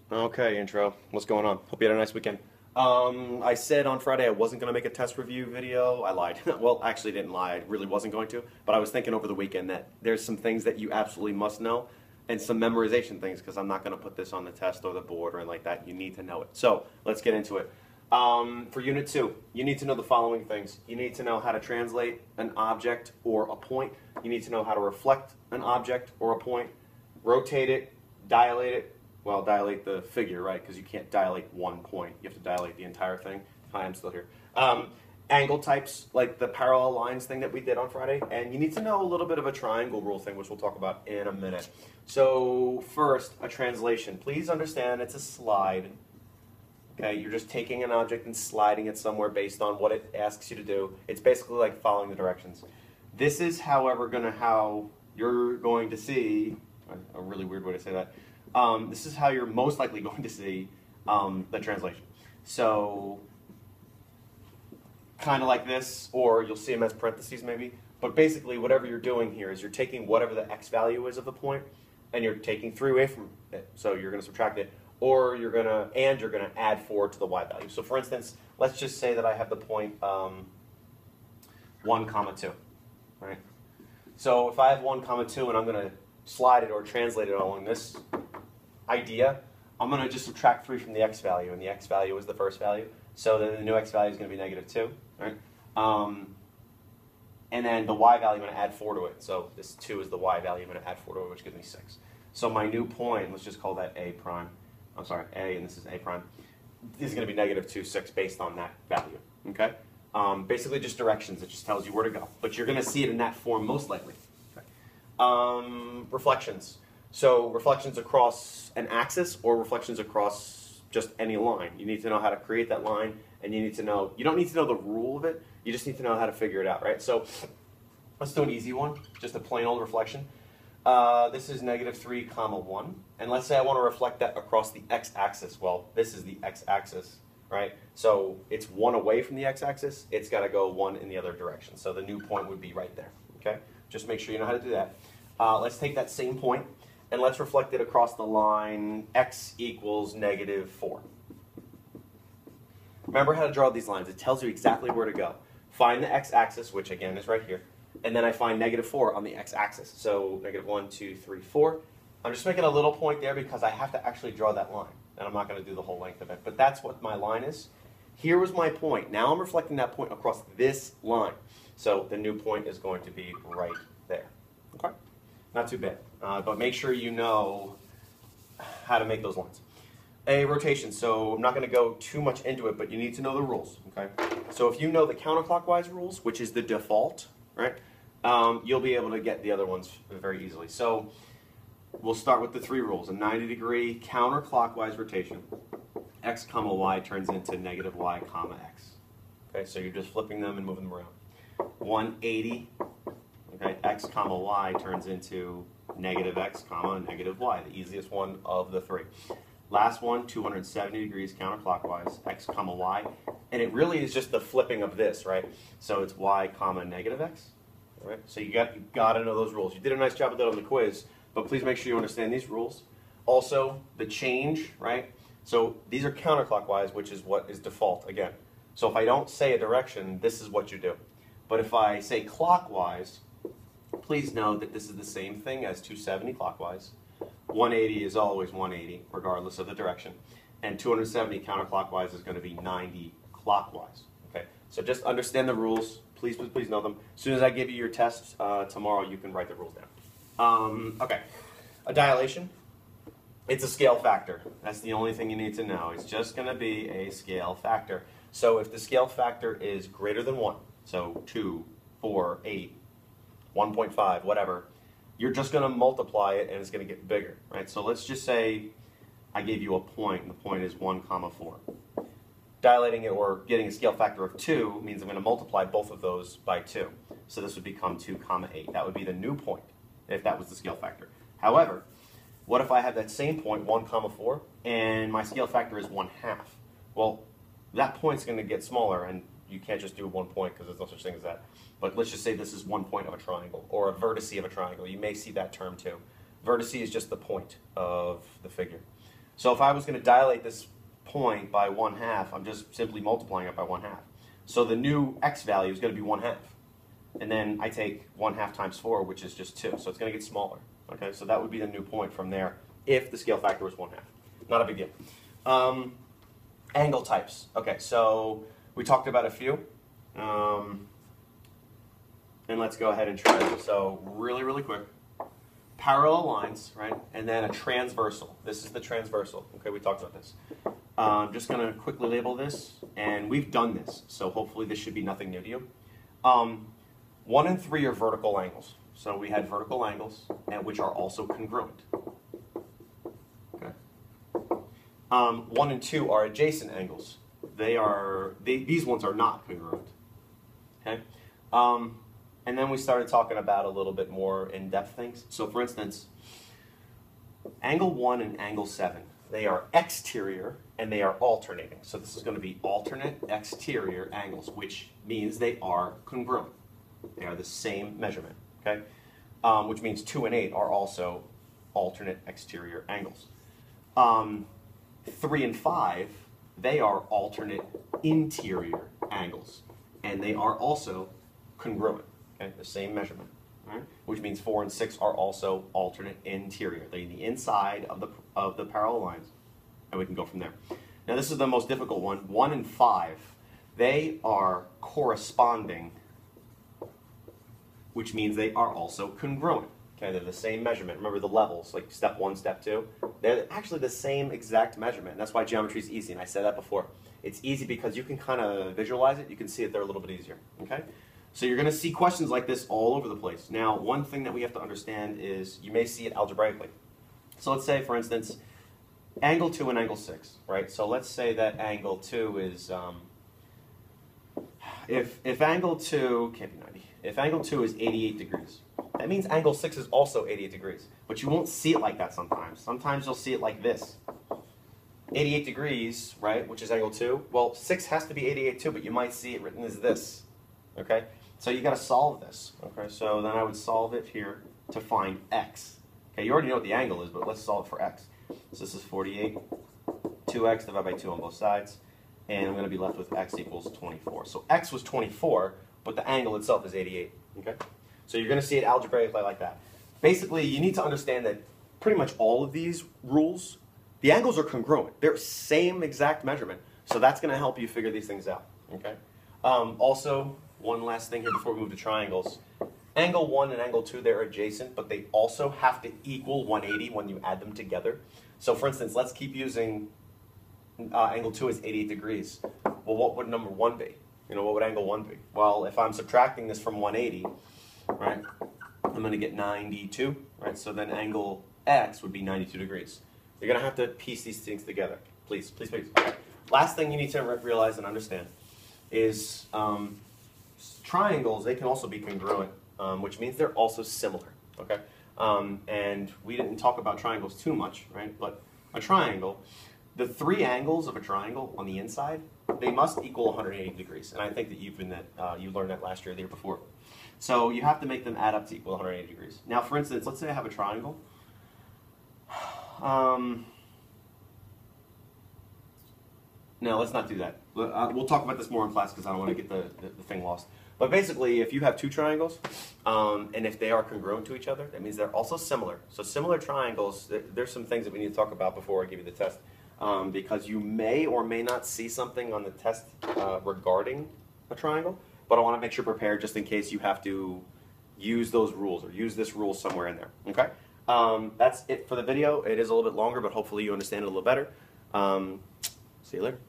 Okay, intro. What's going on? Hope you had a nice weekend. I said on Friday I wasn't going to make a test review video. I lied. Well, actually didn't lie. I really wasn't going to. But I was thinking over the weekend that there's some things that you absolutely must know and some memorization things because I'm not going to put this on the test or the board or anything like that. You need to know it. So let's get into it. For Unit 2, you need to know the following things. You need to know how to translate an object or a point. You need to know how to reflect an object or a point, rotate it, dilate it. Well, dilate the figure, right? Because you can't dilate one point. You have to dilate the entire thing. Hi, I'm still here. Angle types, like the parallel lines thing that we did on Friday. And you need to know a little bit of a triangle rule thing, which we'll talk about in a minute. So first, a translation. Please understand it's a slide. Okay, you're just taking an object and sliding it somewhere based on what it asks you to do. It's basically like following the directions. This is, however, how you're going to see, a really weird way to say that, this is how you're most likely going to see the translation. So, kind of like this, or you'll see them as parentheses maybe. But basically, whatever you're doing here is you're taking whatever the x value is of the point, and you're taking 3 away from it. So you're going to subtract it, or you're going to add 4 to the y value. So for instance, let's just say that I have the point 1, comma 2, right? So if I have 1, comma 2, and I'm going to slide it or translate it along this idea, I'm going to just subtract 3 from the x value, and the x value is the first value. So then the new x value is going to be -2, right? And then the y value, I'm going to add 4 to it. So this 2 is the y value, I'm going to add 4 to it, which gives me 6. So my new point, let's just call that a prime. I'm sorry, a, and this is a prime. This is going to be -2, 6 based on that value, okay? Basically just directions. It just tells you where to go. But you're going to see it in that form most likely. Okay. Reflections. So reflections across an axis or reflections across just any line. You need to know how to create that line, and you don't need to know the rule of it, you just need to know how to figure it out, right? So let's do an easy one, just a plain old reflection. This is -3, comma 1, and let's say I want to reflect that across the x-axis. Well, this is the x-axis, right? So it's 1 away from the x-axis, it's got to go 1 in the other direction. So the new point would be right there, okay? Just make sure you know how to do that. Let's take that same point, and let's reflect it across the line x equals -4. Remember how to draw these lines. It tells you exactly where to go. Find the x-axis, which again is right here, and then I find -4 on the x-axis. So -1, 2, 3, 4. I'm just making a little point there because I have to actually draw that line, and I'm not going to do the whole length of it, but that's what my line is. Here was my point. Now I'm reflecting that point across this line. So the new point is going to be right there. Okay? Not too bad. But make sure you know how to make those lines. A rotation. So I'm not going to go too much into it, but you need to know the rules. Okay? So if you know the counterclockwise rules, which is the default, right? You'll be able to get the other ones very easily. So we'll start with the 3 rules. A 90-degree counterclockwise rotation. X comma y turns into -y comma x. Okay, so you're just flipping them and moving them around. 180. Okay, x comma y turns into -x comma -y, the easiest one of the 3. Last one, 270 degrees counterclockwise, x comma y, and it really is just the flipping of this, right? So it's y comma -x. All right, so you got to know those rules. You did a nice job of that on the quiz, but please make sure you understand these rules. Also, the change, right? So these are counterclockwise, which is what is default again. So if I don't say a direction, this is what you do. But if I say clockwise, please know that this is the same thing as 270 clockwise. 180 is always 180, regardless of the direction. And 270 counterclockwise is going to be 90 clockwise. Okay, so just understand the rules. Please, please, please know them. As soon as I give you your test tomorrow, you can write the rules down. Okay, a dilation. It's a scale factor. That's the only thing you need to know. It's just going to be a scale factor. So if the scale factor is greater than 1, so 2, 4, 8, 1.5, whatever, you're just going to multiply it and it's going to get bigger, right? So let's just say I gave you a point, and the point is 1 comma 4. Dilating it or getting a scale factor of 2 means I'm going to multiply both of those by 2. So this would become 2 comma 8. That would be the new point if that was the scale factor. However, what if I have that same point, 1 comma 4, and my scale factor is 1/2? Well, that point's going to get smaller, and you can't just do 1 point because there's no such thing as that. But let's just say this is 1 point of a triangle, or a vertice of a triangle. You may see that term too. Vertice is just the point of the figure. So if I was going to dilate this point by 1/2, I'm just simply multiplying it by 1/2. So the new x value is going to be 1/2. And then I take 1/2 times 4, which is just 2. So it's going to get smaller. Okay, so that would be the new point from there if the scale factor was 1/2. Not a big deal. Angle types. Okay, so we talked about a few. And let's go ahead and try them. So really quick. Parallel lines, right? And then a transversal. This is the transversal. Okay, we talked about this. I'm just going to quickly label this, and we've done this, so hopefully this should be nothing new to you. 1 and 3 are vertical angles. So we had vertical angles, and which are also congruent. Okay. 1 and 2 are adjacent angles. These ones are not congruent. Okay. And then we started talking about a little bit more in-depth things. So for instance, angle 1 and angle 7, they are exterior and they are alternating. So this is going to be alternate exterior angles, which means they are congruent. They are the same measurement, okay? Which means 2 and 8 are also alternate exterior angles. 3 and 5, they are alternate interior angles, and they are also congruent. Okay, the same measurement, right? Which means 4 and 6 are also alternate interior. They're the inside of the parallel lines, and we can go from there. Now this is the most difficult one. 1 and 5, they are corresponding, which means they are also congruent. Okay, they're the same measurement. Remember the levels, like step 1, step 2. They're actually the same exact measurement. And that's why geometry is easy, and I said that before. It's easy because you can kind of visualize it. You can see it there a little bit easier. Okay. So you're going to see questions like this all over the place. Now, one thing that we have to understand is you may see it algebraically. So let's say, for instance, angle 2 and angle 6, right? So let's say that angle 2 is, if angle 2, can't be 90, if angle 2 is 88 degrees, that means angle 6 is also 88 degrees. But you won't see it like that sometimes. Sometimes you'll see it like this. 88 degrees, right, which is angle 2. Well, 6 has to be 88 too, but you might see it written as this, okay? So you got to solve this. Okay, so then I would solve it here to find x. Okay, you already know what the angle is, but let's solve it for x. So this is 48, 2x divided by 2 on both sides, and I'm going to be left with x equals 24. So x was 24, but the angle itself is 88. Okay, so you're going to see it algebraically like that. Basically, you need to understand that pretty much all of these rules, the angles are congruent. They're same exact measurement, so that's going to help you figure these things out. Okay. Also, one last thing here before we move to triangles. Angle 1 and angle 2, they're adjacent, but they also have to equal 180 when you add them together. So for instance, let's keep using angle 2 is 88 degrees. Well, what would number 1 be? You know, what would angle 1 be? Well, if I'm subtracting this from 180, right, I'm going to get 92, right? So then angle x would be 92 degrees. You're going to have to piece these things together. Please. Okay. Last thing you need to realize and understand is triangles, they can also be congruent, which means they're also similar, okay? And we didn't talk about triangles too much, right? But a triangle, the 3 angles of a triangle on the inside, they must equal 180 degrees. And I think that you learned that last year or the year before. So you have to make them add up to equal 180 degrees. Now, for instance, let's say I have a triangle. No, let's not do that. We'll talk about this more in class because I don't want to get the thing lost. But basically, if you have 2 triangles, and if they are congruent to each other, that means they're also similar. So similar triangles, there's some things that we need to talk about before I give you the test. Because you may or may not see something on the test regarding a triangle, but I want to make sure you're prepared just in case you have to use those rules or use this rule somewhere in there. Okay? That's it for the video. It is a little bit longer, but hopefully you understand it a little better. See you later.